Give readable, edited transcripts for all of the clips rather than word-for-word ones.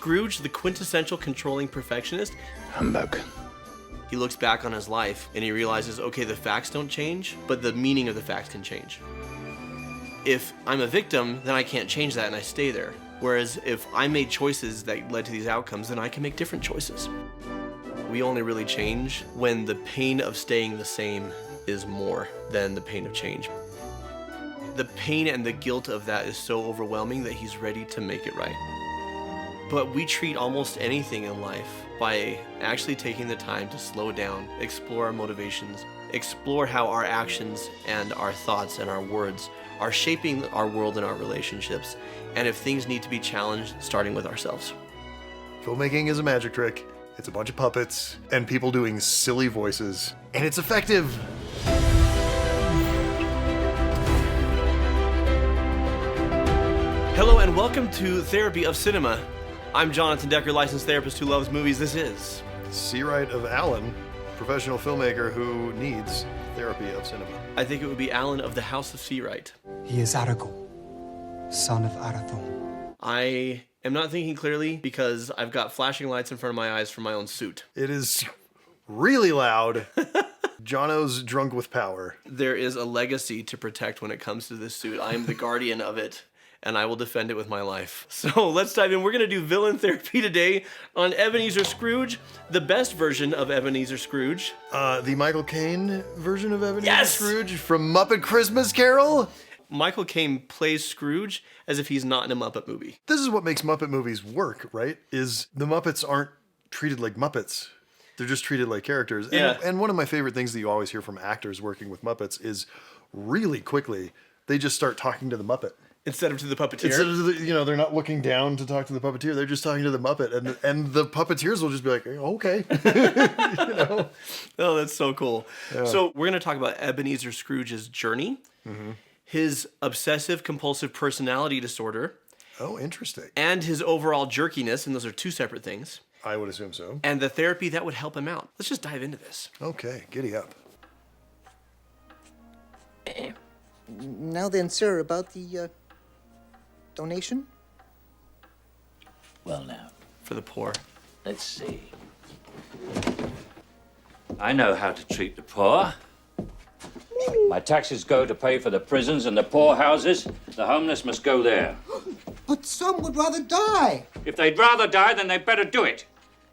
Scrooge, the quintessential controlling perfectionist, Humbug. he looks back on his life and he realizes, okay, the facts don't change, but the meaning of the facts can change. If I'm a victim, then I can't change that and I stay there. Whereas if I made choices that led to these outcomes, then I can make different choices. We only really change when the pain of staying the same is more than the pain of change. The pain and the guilt of that is so overwhelming that he's ready to make it right. But we treat almost anything in life by actually taking the time to slow down, explore our motivations, explore how our actions and our thoughts and our words are shaping our world and our relationships, and if things need to be challenged, starting with ourselves. Filmmaking is a magic trick. It's a bunch of puppets and people doing silly voices, and it's effective. Hello and welcome to Therapy of Cinema. I'm Jonathan Decker, licensed therapist who loves movies. This is Seawright of Alan, professional filmmaker who needs therapy of cinema. I think it would be Alan of the House of Seawright. He is Aragorn, son of Arathorn. I am not thinking clearly because I've got flashing lights in front of my eyes from my own suit. It is really loud. Jono's drunk with power. There is a legacy to protect when it comes to this suit. I am the guardian of it, and I will defend it with my life. So let's dive in. We're going to do villain therapy today on Ebenezer Scrooge, the best version of Ebenezer Scrooge. The Michael Caine version of Ebenezer Yes! Scrooge from Muppet Christmas Carol. Michael Caine plays Scrooge as if he's not in a Muppet movie. This is what makes Muppet movies work, right? Is the Muppets aren't treated like Muppets. They're just treated like characters. Yeah. And one of my favorite things that you always hear from actors working with Muppets is really quickly, they just start talking to the Muppet. Instead of to the puppeteer. Instead of they're not looking down to talk to the puppeteer. They're just talking to the Muppet, and the puppeteers will just be like, okay, Oh, that's so cool. Yeah. So we're going to talk about Ebenezer Scrooge's journey, his obsessive compulsive personality disorder. Oh, interesting. And his overall jerkiness, and those are two separate things. I would assume so. And the therapy that would help him out. Let's just dive into this. Okay, giddy up. Now then, sir, about the donation? Well now, For the poor. let's see. I know how to treat the poor. My taxes go to pay for the prisons and the poorhouses. The homeless must go there. But some would rather die. If they'd rather die, then they'd better do it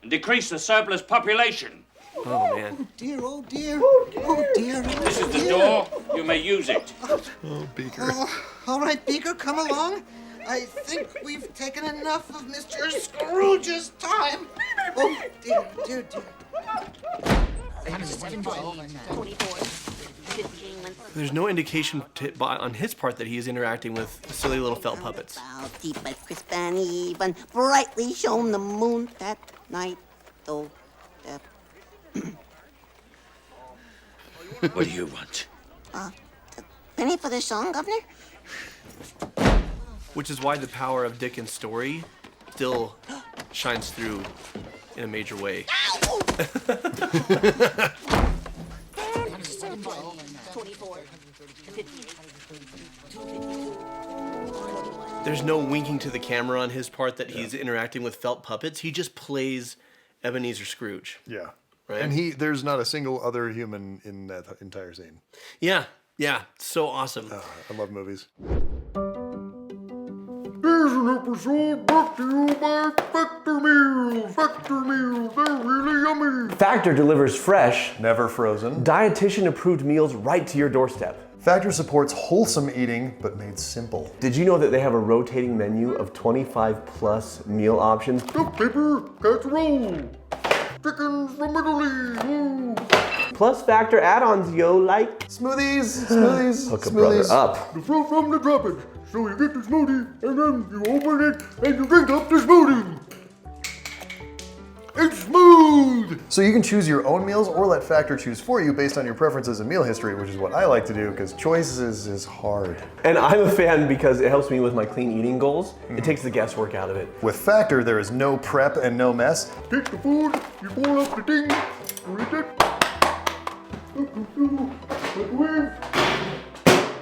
and decrease the surplus population. Oh, man. Dear, oh dear. Oh dear. This is the door. You may use it. Oh, Beaker. All right, Beaker, come along. I think we've taken enough of Mr. Scrooge's time. Oh, dear, dear, dear. There's no indication on his part that he is interacting with silly little felt puppets. Deep but crisp and even, brightly shone the moon that night, though. What do you want? Penny for the song, Governor? Which is why the power of Dickens' story still shines through in a major way. There's no winking to the camera on his part that he's interacting with felt puppets. He just plays Ebenezer Scrooge. Yeah. Right. And there's not a single other human in that entire scene. Yeah, so awesome. I love movies. Here's an episode brought to you by Factor Meals. Factor Meals, they're really yummy. Factor delivers fresh, Never frozen. dietitian-approved meals right to your doorstep. Factor supports wholesome eating, but made simple. Did you know that they have a rotating menu of 25+ meal options? Duck paper, casserole, chickens from Italy. Ooh. Plus Factor add-ons, yo, like... Smoothies. Hook a brother up. The fruit from the tropics. So you get the smoothie, and then you open it, and you drink up the smoothie. It's smooth! So you can choose your own meals or let Factor choose for you based on your preferences and meal history, which is what I like to do because choices is hard. And I'm a fan because it helps me with my clean eating goals. It takes the guesswork out of it. With Factor, there is no prep and no mess. Take the food, you boil up the thing, you eat it. Microwave.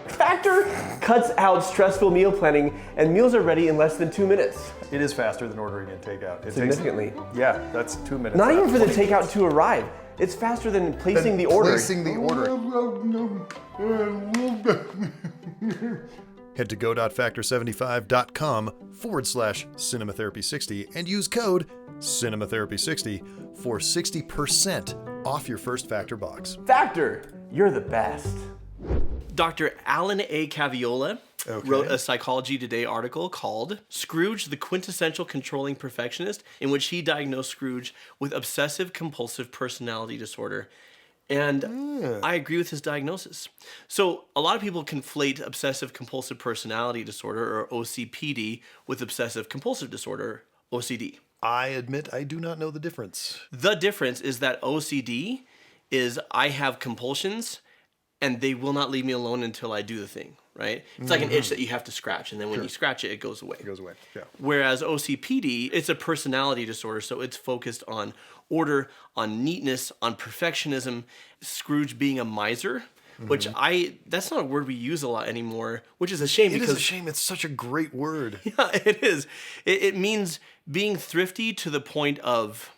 Factor Factor cuts out stressful meal planning, and meals are ready in less than 2 minutes. It is faster than ordering in takeout. It Significantly. Yeah, that's 2 minutes. Not even for the That's takeout to arrive. It's faster than placing the order. Placing the order. Head to go.factor75.com/cinematherapy60 and use code cinematherapy60 for 60% off your first Factor box. Factor, you're the best. Dr. Alan A. Caviola Okay. wrote a Psychology Today article called Scrooge, the Quintessential Controlling Perfectionist, in which he diagnosed Scrooge with obsessive compulsive personality disorder. And I agree with his diagnosis. So a lot of people conflate obsessive compulsive personality disorder, or OCPD, with obsessive compulsive disorder, OCD. I admit I do not know the difference. The difference is that OCD is I have compulsions and they will not leave me alone until I do the thing, right? It's like an itch that you have to scratch, and then when you scratch it, it goes away. It goes away. Yeah. Whereas OCPD, it's a personality disorder, so it's focused on order, on neatness, on perfectionism. Scrooge being a miser, which that's not a word we use a lot anymore, which is a shame It because is a shame. It's such a great word. yeah, it is. It means being thrifty to the point of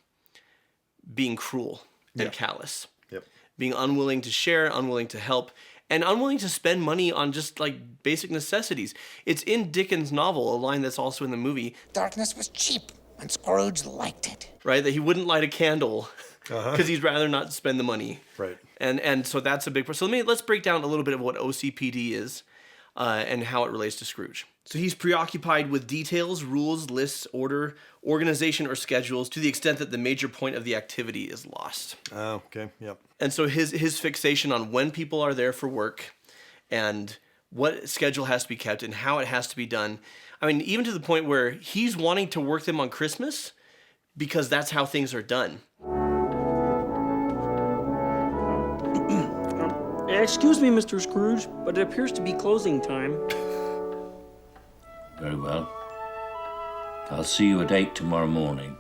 being cruel and callous. Yep. Being unwilling to share, unwilling to help, and unwilling to spend money on just like basic necessities. It's in Dickens' novel, a line that's also in the movie, Darkness was cheap, and Scrooge liked it. right? That he wouldn't light a candle because he'd rather not spend the money. Right. And so that's a big part. So let's break down a little bit of what OCPD is and how it relates to Scrooge. So he's preoccupied with details, rules, lists, order, organization, or schedules to the extent that the major point of the activity is lost. Oh, okay. Yep. And so his fixation on when people are there for work and what schedule has to be kept and how it has to be done. I mean, even to the point where he's wanting to work them on Christmas because that's how things are done. Excuse me, Mr. Scrooge, but it appears to be closing time. Very well. I'll see you at 8 tomorrow morning.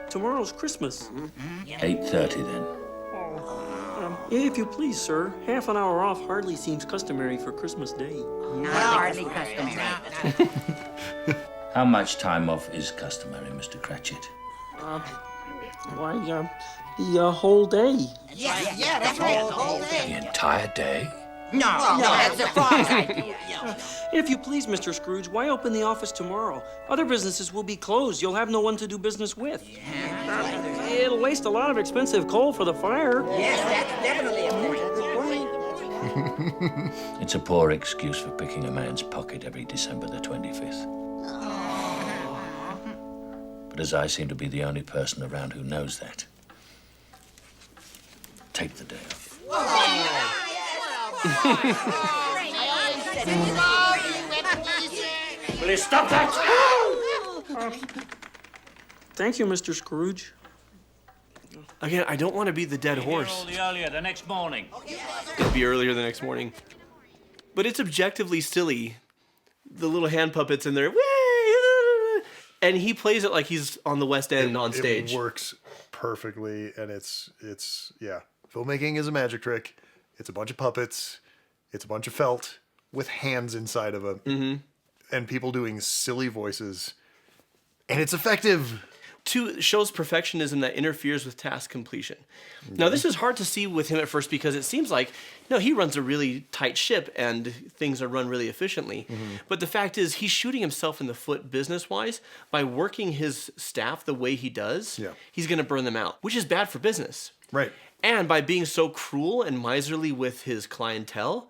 Tomorrow's Christmas. 8:30 then. If you please, sir. Half an hour off hardly seems customary for Christmas Day. Hardly customary. How much time off is customary, Mr. Cratchit? Why, the whole day. Yeah, that's right. The entire day? No, that's a false idea. If you please, Mr. Scrooge, why open the office tomorrow? Other businesses will be closed. You'll have no one to do business with. It'll waste a lot of expensive coal for the fire. Yes, that's definitely a point. It's a poor excuse for picking a man's pocket every December the 25th. But as I seem to be the only person around who knows that, take the day off. Will you stop that? Thank you, Mr. Scrooge. Again, I don't want to be the dead horse. The earlier, the next morning. It'd be earlier the next morning. But it's objectively silly. The little hand puppets in there. "Whee!" And he plays it like he's on the West End on stage. It works perfectly, and it's yeah. Filmmaking is a magic trick. It's a bunch of puppets. It's a bunch of felt with hands inside of them, and people doing silly voices, and it's effective. 2, shows perfectionism that interferes with task completion. Now, this is hard to see with him at first because it seems like, no, he runs a really tight ship and things are run really efficiently. But the fact is, he's shooting himself in the foot business-wise. By working his staff the way he does, he's going to burn them out, which is bad for business. Right. And by being so cruel and miserly with his clientele,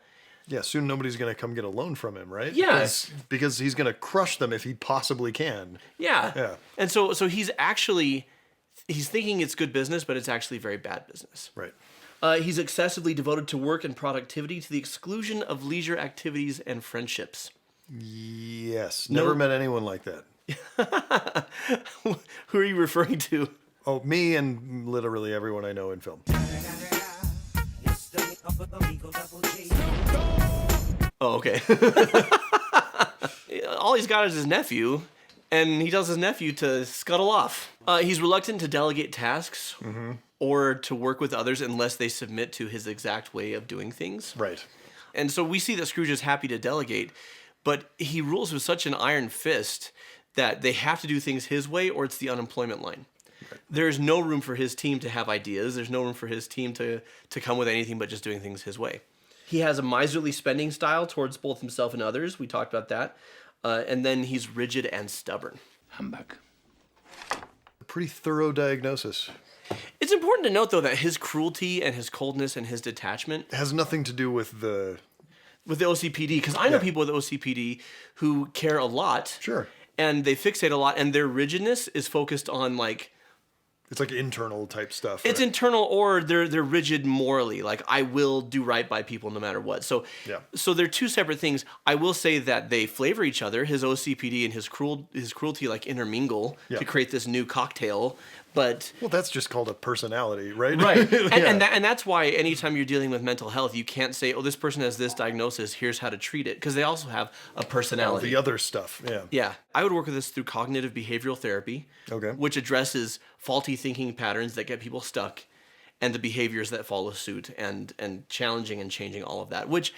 Yeah, soon nobody's going to come get a loan from him, right? Yeah. Because he's going to crush them if he possibly can. yeah. Yeah. And so he's thinking it's good business, but it's actually very bad business. Right. He's excessively devoted to work and productivity to the exclusion of leisure activities and friendships. Yes. Never met anyone like that. Who are you referring to? Oh, me and literally everyone I know in film. Oh, okay. All he's got is his nephew, And he tells his nephew to scuttle off. He's reluctant to delegate tasks or to work with others unless they submit to his exact way of doing things. Right. And so we see that Scrooge is happy to delegate, but he rules with such an iron fist that they have to do things his way or it's the unemployment line. Right. There's no room for his team to have ideas. There's no room for his team to come with anything but just doing things his way. He has a miserly spending style towards both himself and others. We talked about that. And then he's rigid and stubborn. Humbug. A pretty thorough diagnosis. It's important to note, though, that his cruelty and his coldness and his detachment It has nothing to do with the OCPD, because I know people with OCPD who care a lot. Sure. And they fixate a lot, and their rigidness is focused on, like... It's like internal type stuff. It's right? internal, or they're rigid morally. Like, I will do right by people no matter what. So they're two separate things. I will say that they flavor each other. His OCPD and his cruelty like intermingle to create this new cocktail. But well, that's just called a personality, right? Right. And that's why anytime you're dealing with mental health, you can't say, oh, this person has this diagnosis, here's how to treat it. Because they also have a personality. The other stuff, yeah. Yeah. I would work with this through cognitive behavioral therapy, which addresses faulty thinking patterns that get people stuck and the behaviors that follow suit and challenging and changing all of that, which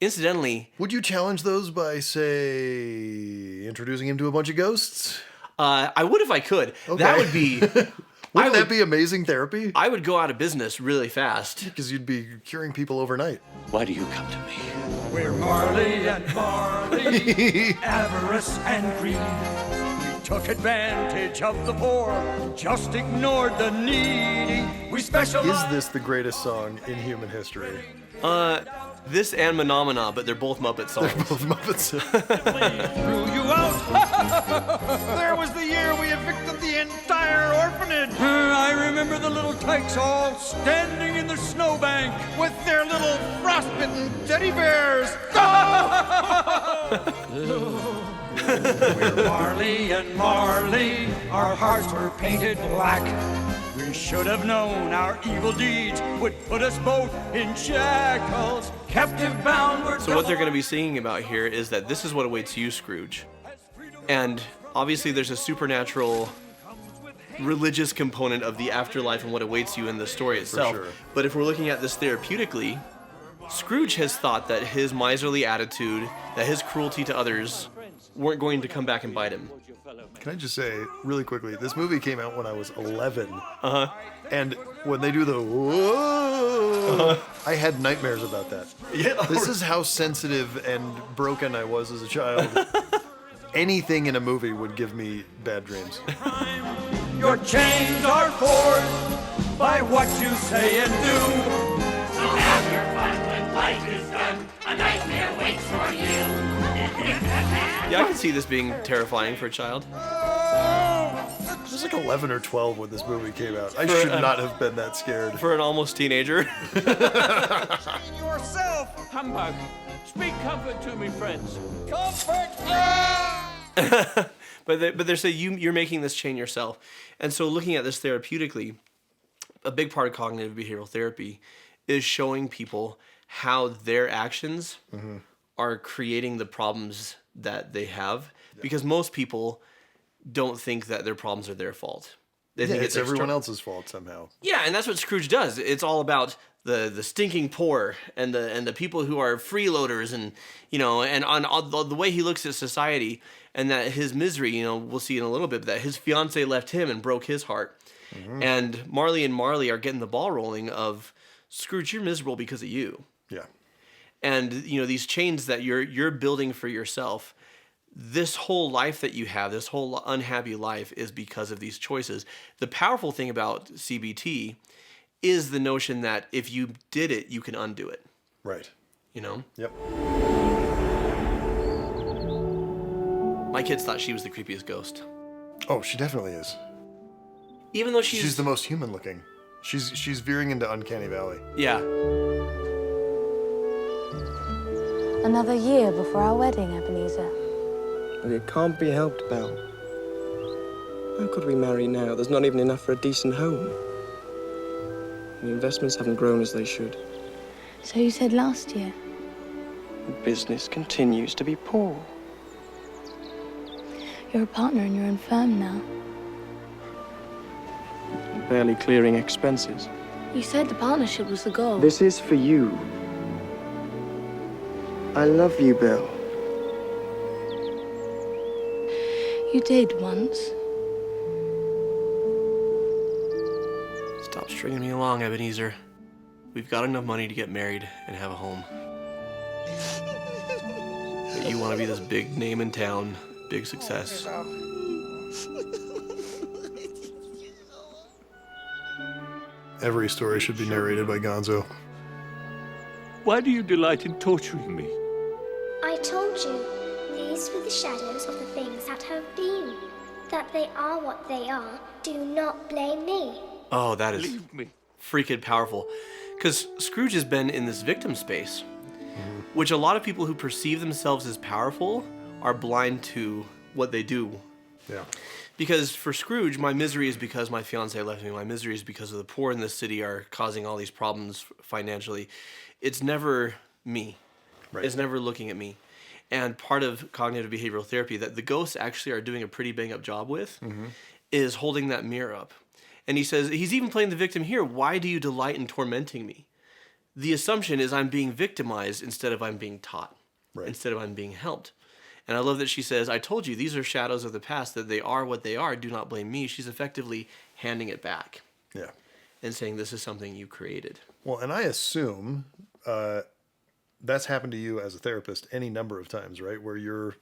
incidentally... Would you challenge those by, say, introducing him to a bunch of ghosts? I would if I could. Okay. That would be... Wouldn't that be amazing therapy? I would go out of business really fast. Because you'd be curing people overnight. Why do you come to me? We're Marley and Marley, avarice and greed. We took advantage of the poor, just ignored the needy. We specialize... Is this the greatest song in human history? This and Menomina, but they're both Muppet songs. They're both Muppets. Threw you out. There was the year we evicted the entire orphanage. I remember the little tykes all standing in the snowbank with their little frostbitten teddy bears. We're Marley and Marley. Our hearts were painted black. We should have known our evil deeds would put us both in shackles, captive bound. So what they're going to be singing about here is that this is what awaits you, Scrooge. And obviously there's a supernatural religious component of the afterlife and what awaits you in the story itself. For sure. But if we're looking at this therapeutically, Scrooge has thought that his miserly attitude, that his cruelty to others weren't going to come back and bite him. Can I just say, really quickly, this movie came out when I was 11. And when they do the whoa, I had nightmares about that. Yeah. This is how sensitive and broken I was as a child. Anything in a movie would give me bad dreams. Your chains are forced by what you say and do. So have your fun when life is done. A nightmare waits for you. Yeah, I can see this being terrifying for a child. I was like 11 or 12 when this movie came out. I should not have been that scared. For an almost teenager. Yourself. Humbug. Speak comfort to me, friends. Comfort. But they're saying you're making this chain yourself. And so looking at this therapeutically, a big part of cognitive behavioral therapy is showing people how their actions are creating the problems that they have. Because most people don't think that their problems are their fault. They think it's everyone else's fault somehow. Yeah, and that's what Scrooge does. It's all about the stinking poor and the people who are freeloaders and on the way he looks at society, and that his misery, we'll see in a little bit, that his fiance left him and broke his heart. And Marley and Marley are getting the ball rolling of, Scrooge, you're miserable because of you. Yeah. And these chains that you're building for yourself, this whole life that you have, this whole unhappy life, is because of these choices. The powerful thing about CBT is the notion that if you did it, you can undo it. Right. Yep. My kids thought she was the creepiest ghost. Oh, she definitely is. Even though she's the most human looking. She's veering into Uncanny Valley. Yeah. Another year before our wedding, Ebenezer. It can't be helped, Belle. How could we marry now? There's not even enough for a decent home. The investments haven't grown as they should. So you said last year? Business continues to be poor. You're a partner in your own firm now. Barely clearing expenses. You said the partnership was the goal. This is for you. I love you, Bill. You did once. Stop stringing me along, Ebenezer. We've got enough money to get married and have a home. But you want to be this big name in town, big success. Every story should be narrated by Gonzo. Why do you delight in torturing me? I told you, these were the shadows of the things that have been. That they are what they are. Do not blame me. Oh, that is freaking powerful. Because Scrooge has been in this victim space, which a lot of people who perceive themselves as powerful are blind to what they do. Yeah. Because for Scrooge, my misery is because my fiance left me. My misery is because of the poor in this city are causing all these problems financially. It's never me. Right. It's never looking at me. And part of cognitive behavioral therapy that the ghosts actually are doing a pretty bang-up job with is holding that mirror up. And he says, he's even playing the victim here. Why do you delight in tormenting me? The assumption is I'm being victimized instead of I'm being taught, instead of I'm being helped. And I love that she says, I told you, these are shadows of the past, that they are what they are. Do not blame me. She's effectively handing it back. Yeah. And saying, this is something you created. Well, and I assume that's happened to you as a therapist any number of times, right? Where you're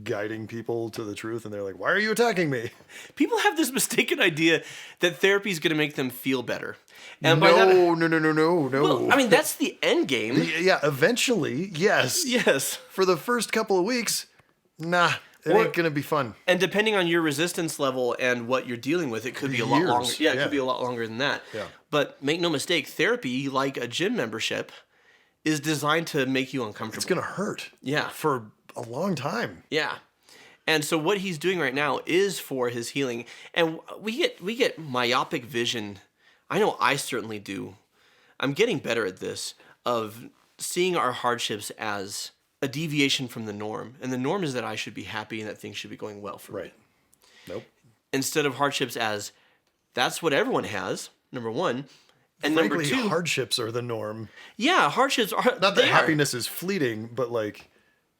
guiding people to the truth and they're like, why are you attacking me? People have this mistaken idea that therapy is going to make them feel better. And No. Well, I mean, that's the end game. Yeah, eventually, yes. Yes. For the first couple of weeks, nah, it ain't gonna be fun. And depending on your resistance level and what you're dealing with, it could be a lot longer. Yeah, it could be a lot longer than that. Yeah. But make no mistake, therapy, like a gym membership, is designed to make you uncomfortable. It's gonna hurt. Yeah. For a long time. Yeah. And so what he's doing right now is for his healing. And we get myopic vision. I know I certainly do. I'm getting better at this, of seeing our hardships as a deviation from the norm. And the norm is that I should be happy and that things should be going well for me. Nope. Instead of hardships as, that's what everyone has, number one. And Frankly, number two, hardships are the norm. Yeah, hardships are. Not that happiness is fleeting, but like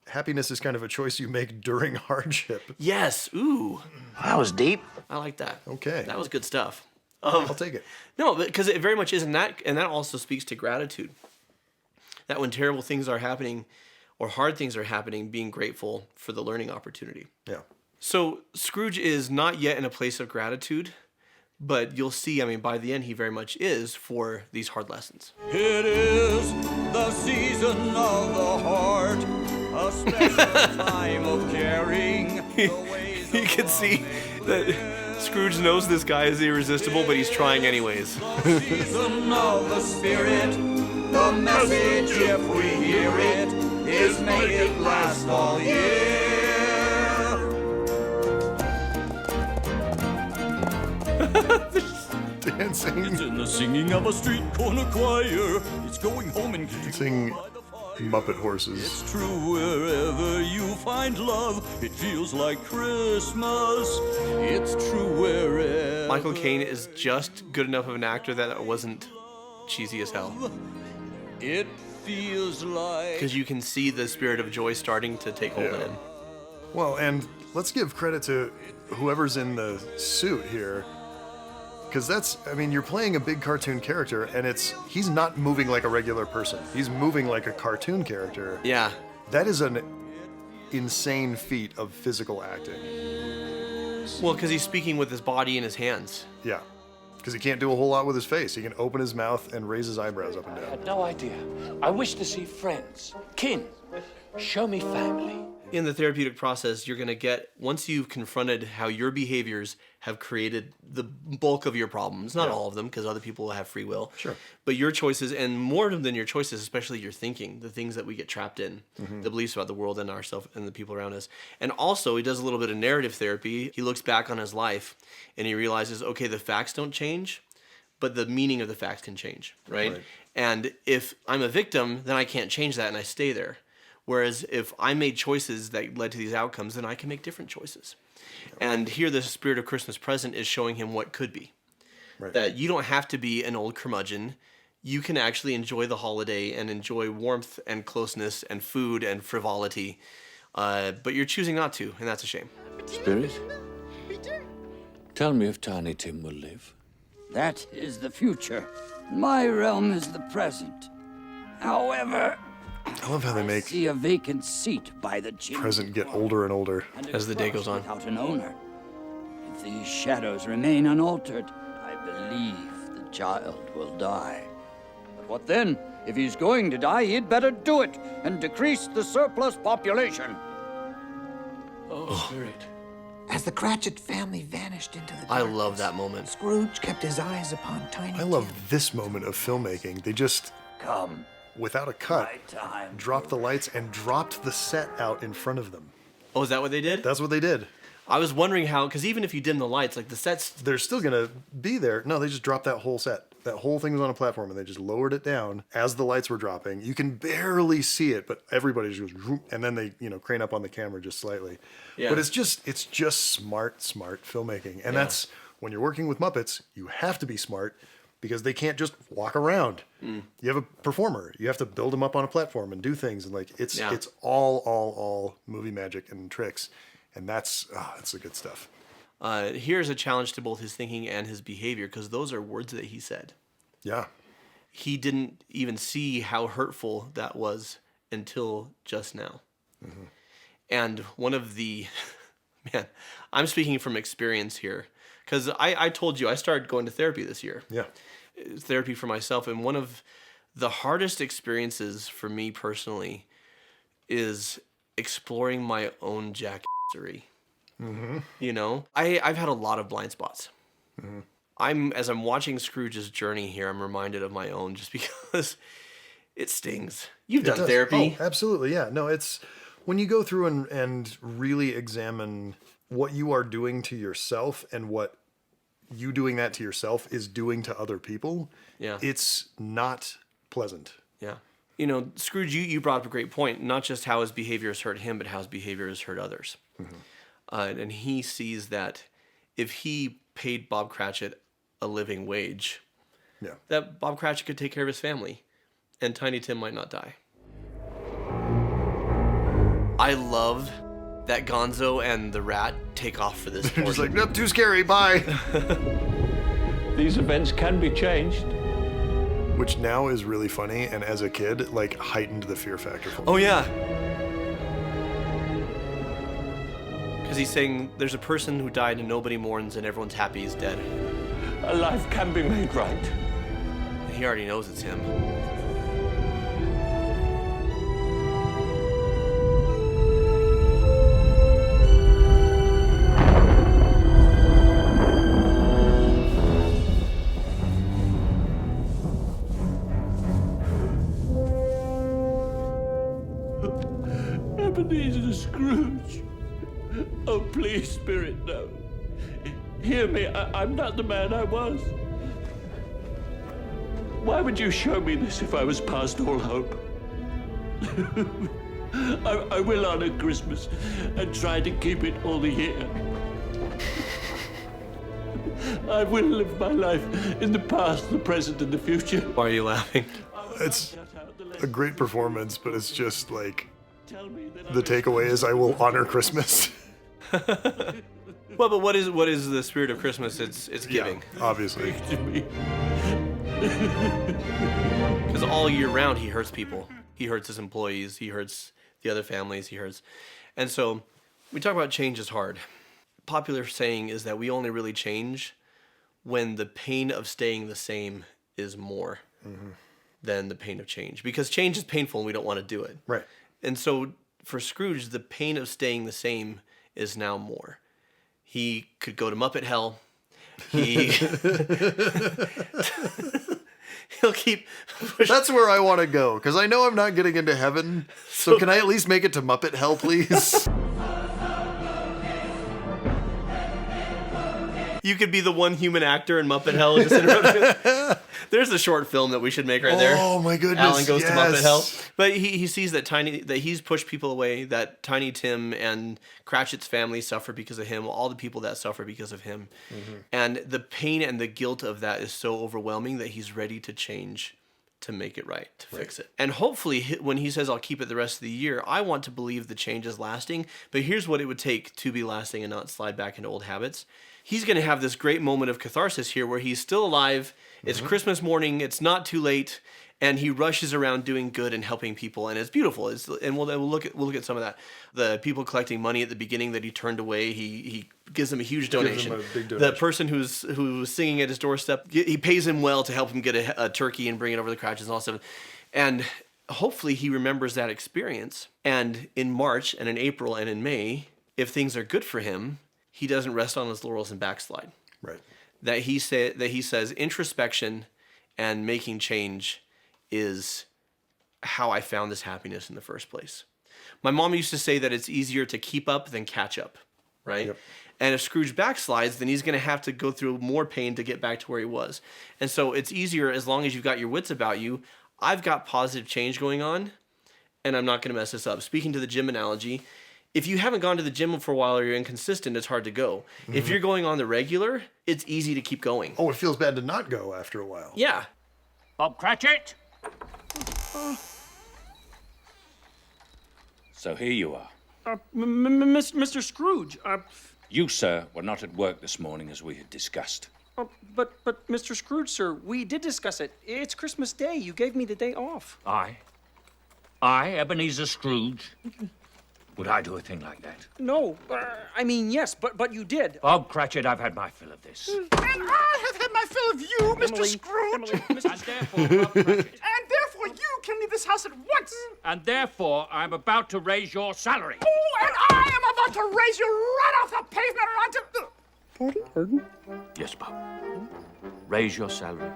happiness is kind of a choice you make during hardship. Yes. Ooh. That was deep. I like that. Okay. That was good stuff. I'll take it. No, because it very much is, and that also speaks to gratitude. That when terrible things are happening, or hard things are happening, being grateful for the learning opportunity. Yeah. So Scrooge is not yet in a place of gratitude, but you'll see, I mean, by the end, he very much is for these hard lessons. It is the season of the heart, a special time of caring. You can see that Scrooge knows this guy is irresistible, but he's trying anyways. The season of the spirit, the message, if we hear it, is make it last all year. Dancing. It's in the singing of a street corner choir. It's going home and Sing Muppet horses. It's true wherever you find love. It feels like Christmas. It's true wherever. Michael Caine is just good enough of an actor that it wasn't cheesy as hell. It feels like. Because you can see the spirit of joy starting to take hold in him. Well, and let's give credit to whoever's in the suit here. Because that's, I mean, you're playing a big cartoon character, and he's not moving like a regular person. He's moving like a cartoon character. Yeah. That is an insane feat of physical acting. Well, because he's speaking with his body and his hands. Yeah. Because he can't do a whole lot with his face. He can open his mouth and raise his eyebrows up and I down. had no idea. I wish to see friends, kin. Show me family. In the therapeutic process, you're going to get, once you've confronted how your behaviors have created the bulk of your problems, not all of them, because other people have free will. Sure. But your choices, and more than your choices, especially your thinking, the things that we get trapped in, the beliefs about the world and ourselves and the people around us. And also, he does a little bit of narrative therapy. He looks back on his life and he realizes, okay, the facts don't change, but the meaning of the facts can change, right? And if I'm a victim, then I can't change that and I stay there. Whereas if I made choices that led to these outcomes, then I can make different choices. And here the Spirit of Christmas Present is showing him what could be. Right. That you don't have to be an old curmudgeon. You can actually enjoy the holiday and enjoy warmth and closeness and food and frivolity. But you're choosing not to, and that's a shame. Spirit, tell me if Tiny Tim will live. That is the future. My realm is the present. However, I love how they make see a vacant seat by the chimney. Present get older and older as the day goes on. Without an owner. If these shadows remain unaltered, I believe the child will die. But what then? If he's going to die, he'd better do it and decrease the surplus population. Oh, Spirit. As the Cratchit family vanished into the I darkness, love that moment. Scrooge kept his eyes upon Tiny I love this moment of filmmaking. They just, Come. without a cut, My time. dropped the lights and dropped the set out in front of them. Oh, is that what they did? That's what they did. I was wondering how, because even if you dim the lights, like the sets... They're still going to be there. No, they just dropped that whole set. That whole thing was on a platform, and they just lowered it down as the lights were dropping. You can barely see it, but everybody just goes, whoop, and then they, crane up on the camera just slightly. Yeah. But it's just smart filmmaking. And that's, when you're working with Muppets, you have to be smart because they can't just walk around. You have a performer. You have to build them up on a platform and do things. And it's all movie magic and tricks. And that's the good stuff. Here's a challenge to both his thinking and his behavior, because those are words that he said. Yeah. He didn't even see how hurtful that was until just now. Mm-hmm. And one of the... Man, I'm speaking from experience here. Because I told you, I started going to therapy this year. Yeah. Therapy for myself. And one of the hardest experiences for me personally is exploring my own jackassery. Mm-hmm. I've had a lot of blind spots. Mm-hmm. As I'm watching Scrooge's journey here, I'm reminded of my own, just because it stings. You've done therapy. Oh, absolutely, yeah. No, it's when you go through and really examine what you are doing to yourself and what you doing that to yourself is doing to other people. Yeah, it's not pleasant. Yeah. Scrooge, you brought up a great point. Not just how his behavior has hurt him, but how his behavior has hurt others. Mm-hmm. And he sees that if he paid Bob Cratchit a living wage, that Bob Cratchit could take care of his family, and Tiny Tim might not die. I love that Gonzo and the rat take off for this. They're just like, nope, too scary, bye. These events can be changed. Which now is really funny, and as a kid, heightened the fear factor for me. Oh, yeah. Because he's saying there's a person who died and nobody mourns and everyone's happy he's dead. A life can be made right. And he already knows it's him. Ebenezer Scrooge. Oh, please, Spirit, no. Hear me, I'm not the man I was. Why would you show me this if I was past all hope? I will honor Christmas and try to keep it all the year. I will live my life in the past, the present, and the future. Why are you laughing? It's a great performance, but it's just the takeaway is I will honor Christmas. Well, but what is the spirit of Christmas? It's giving. Yeah, obviously. Because all year round he hurts people. He hurts his employees. He hurts the other families. And so we talk about change is hard. Popular saying is that we only really change when the pain of staying the same is more than the pain of change. Because change is painful and we don't want to do it. Right. And so for Scrooge, the pain of staying the same is now more. He could go to Muppet Hell. He'll keep... That's where I want to go, because I know I'm not getting into heaven. So can I at least make it to Muppet Hell, please? You could be the one human actor in Muppet Hell. Just There's a short film that we should make right there. Oh my goodness! Alan Goes to Muppet yes. Hell. But he sees that he's pushed people away, that Tiny Tim and Cratchit's family suffer because of him, all the people that suffer because of him. And the pain and the guilt of that is so overwhelming that he's ready to change to make it right, to fix it. And hopefully when he says, I'll keep it the rest of the year, I want to believe the change is lasting, but here's what it would take to be lasting and not slide back into old habits. He's going to have this great moment of catharsis here where he's still alive, it's Christmas morning, it's not too late, and he rushes around doing good and helping people, and it's beautiful. And we'll look at some of that. The people collecting money at the beginning that he turned away, he gives them a huge donation. Gives them a big donation. The person who's singing at his doorstep, he pays him well to help him get a turkey and bring it over the Cratchits and all stuff. And hopefully he remembers that experience. And in March and in April and in May, if things are good for him, he doesn't rest on his laurels and backslide. Right. That he says introspection and making change is how I found this happiness in the first place. My mom used to say that it's easier to keep up than catch up, right? Yep. And if Scrooge backslides, then he's going to have to go through more pain to get back to where he was. And so it's easier as long as you've got your wits about you. I've got positive change going on, and I'm not going to mess this up. Speaking to the gym analogy, if you haven't gone to the gym for a while or you're inconsistent, it's hard to go. If you're going on the regular, it's easy to keep going. Oh, it feels bad to not go after a while. Yeah. Bob Cratchit? So here you are. Mr. Scrooge, You, sir, were not at work this morning as we had discussed. But Mr. Scrooge, sir, we did discuss it. It's Christmas Day. You gave me the day off. I, Ebenezer Scrooge? Would I do a thing like that? No, I mean, yes, but you did. Bob Cratchit, I've had my fill of this. And I have had my fill of you, Mr. Scrooge. And therefore, Bob Cratchit, And therefore, you can leave this house at once. and therefore, I'm about to raise your salary. Oh, and I am about to raise you right off the pavement onto... Pardon? Yes, Bob. Raise your salary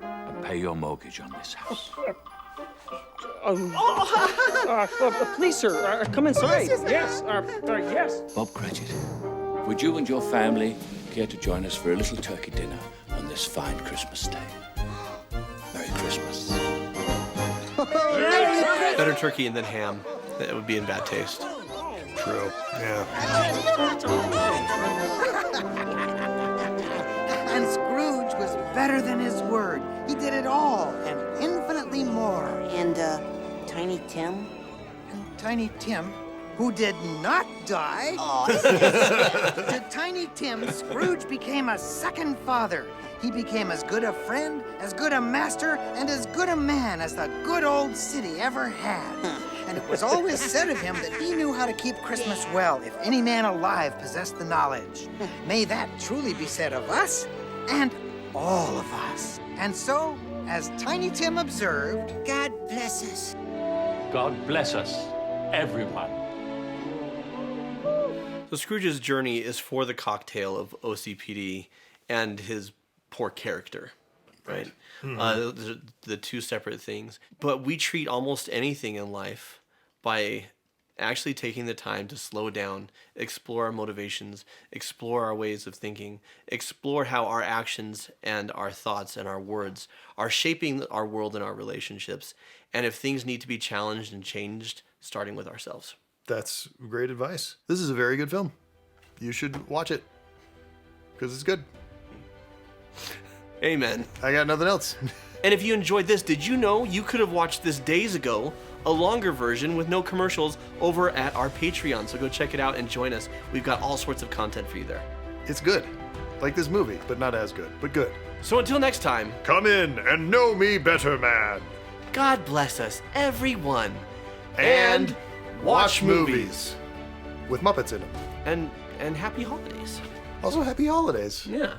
and pay your mortgage on this house. Please, sir, come inside. Yes, yes. Bob Cratchit, would you and your family care to join us for a little turkey dinner on this fine Christmas day? Merry Christmas. Better turkey than ham. That would be in bad taste. True. Yeah. And Scrooge was better than his word. He did it all and infinitely more. And, Tiny Tim? And Tiny Tim, who did not die. To Tiny Tim, Scrooge became a second father. He became as good a friend, as good a master, and as good a man as the good old city ever had. And it was always said of him that he knew how to keep Christmas well if any man alive possessed the knowledge. May that truly be said of us and all of us. And so, as Tiny Tim observed, God bless us. God bless us, everyone. So Scrooge's journey is for the cocktail of OCPD and his poor character, right? The two separate things. But we treat almost anything in life by actually taking the time to slow down, explore our motivations, explore our ways of thinking, explore how our actions and our thoughts and our words are shaping our world and our relationships, and if things need to be challenged and changed, starting with ourselves. That's great advice. This is a very good film. You should watch it because it's good. Amen. I got nothing else. And if you enjoyed this, did you know you could have watched this days ago, a longer version with no commercials, over at our Patreon? So go check it out and join us. We've got all sorts of content for you there. It's good. Like this movie, but not as good, but good. So until next time, come in and know me better, man. God bless us, everyone. And watch movies. With Muppets in them. And happy holidays. Also, happy holidays. Yeah.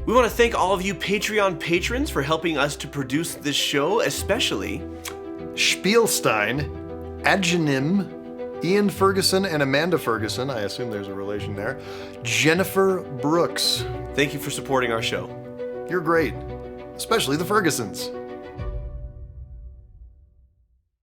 We want to thank all of you Patreon patrons for helping us to produce this show, especially Spielstein, Adjanim, Ian Ferguson and Amanda Ferguson. I assume there's a relation there. Jennifer Brooks. Thank you for supporting our show. You're great, especially the Fergusons.